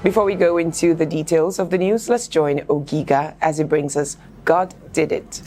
Before we go into the details of the news, let's join Ogiga as he brings us God Did It.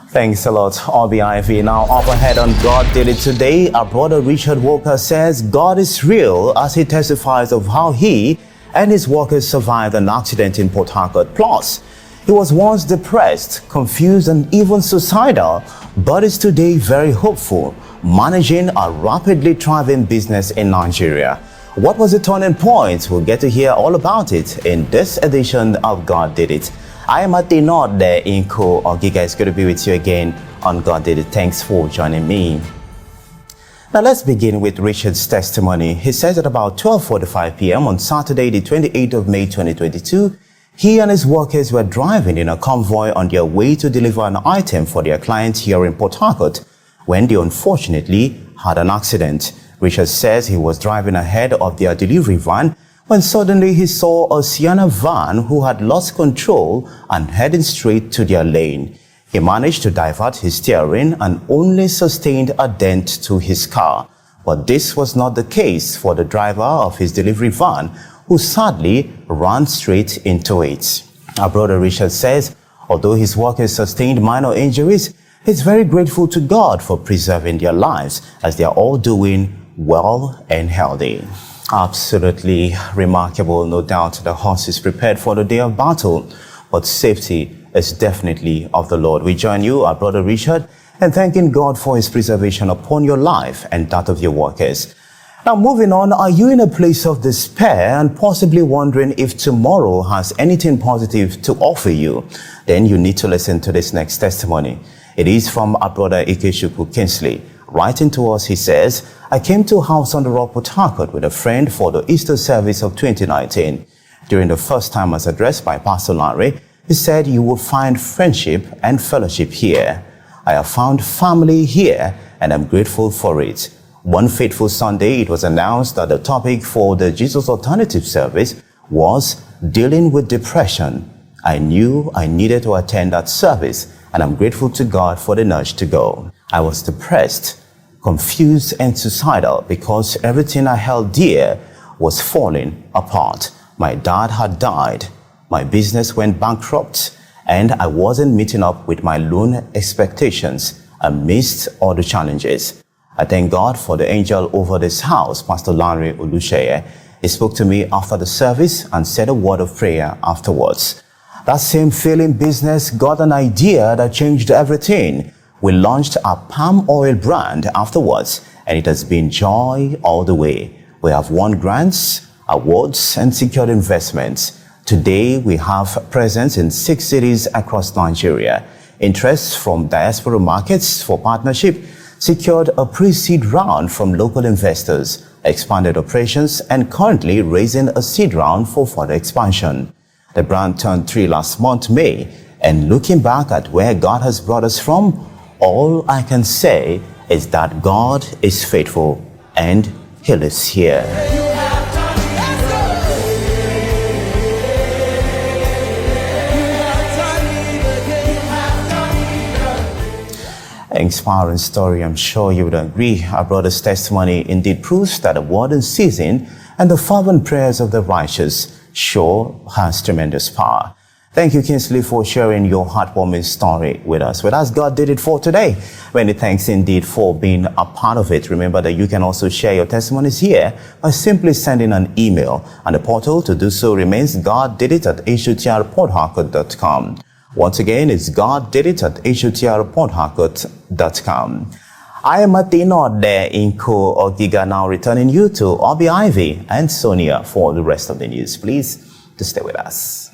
Thanks a lot, RBIV. Now, up ahead on God Did It today, our brother Richard Woka says God is real as he testifies of how he and his workers survived an accident in Port Harcourt. Plus, he was once depressed, confused, and even suicidal, but is today very hopeful, managing a rapidly thriving business in Nigeria. What was the turning point? We'll get to hear all about it in this edition of God Did It. I am at the North there in Ko. Ogiga is going to be with you again on God Did It. Thanks for joining me. Now let's begin with Richard's testimony. He says at about 12:45 p.m. on Saturday, the 28th of May 2022, he and his workers were driving in a convoy on their way to deliver an item for their client here in Port Harcourt when they unfortunately had an accident. Richard says he was driving ahead of their delivery van when suddenly he saw a Sienna van who had lost control and heading straight to their lane. He managed to divert his steering and only sustained a dent to his car. But this was not the case for the driver of his delivery van, who sadly ran straight into it. Our brother Richard says, although his workers sustained minor injuries, he's very grateful to God for preserving their lives as they are all doing well and healthy. Absolutely remarkable, no doubt. The horse is prepared for the day of battle, but safety is definitely of the Lord. We join you, our brother Richard, and thanking God for his preservation upon your life and that of your workers. Now, moving on, are you in a place of despair and possibly wondering if tomorrow has anything positive to offer you? Then you need to listen to this next testimony. It is from our brother Ikechukwu Kingsley. Writing to us, he says, I came to House on the Rock, Port Harcourt with a friend for the Easter service of 2019. During the first time as addressed by Pastor Larry, he said you will find friendship and fellowship here. I have found family here and I'm grateful for it. One fateful Sunday, it was announced that the topic for the Jesus Alternative service was dealing with depression. I knew I needed to attend that service and I'm grateful to God for the nudge to go. I was depressed, confused and suicidal because everything I held dear was falling apart. My dad had died, my business went bankrupt, and I wasn't meeting up with my loan expectations amidst all the challenges. I thank God for the angel over this house, Pastor Larry Olusheye. He spoke to me after the service and said a word of prayer afterwards. That same failing business got an idea that changed everything. We launched a palm oil brand afterwards, and it has been joy all the way. We have won grants, awards, and secured investments. Today, we have presence in 6 cities across Nigeria. Interest from diaspora markets for partnership, secured a pre-seed round from local investors, expanded operations, and currently raising a seed round for further expansion. The brand turned 3 last month, May, and looking back at where God has brought us from, all I can say is that God is faithful and He lives here. Inspiring story, I'm sure you would agree. Our brother's testimony indeed proves that the word in season and the fervent prayers of the righteous sure has tremendous power. Thank you, Kingsley, for sharing your heartwarming story with us. Well, that's God Did It for today. Many thanks indeed for being a part of it. Remember that you can also share your testimonies here by simply sending an email, and the portal to do so remains goddidit@hotrportharcourt.com. Once again, it's goddidit@hotrportharcourt.com. I am at the North there in Ko Ogiga, now returning you to RBIV and Sonia for the rest of the news. Please to stay with us.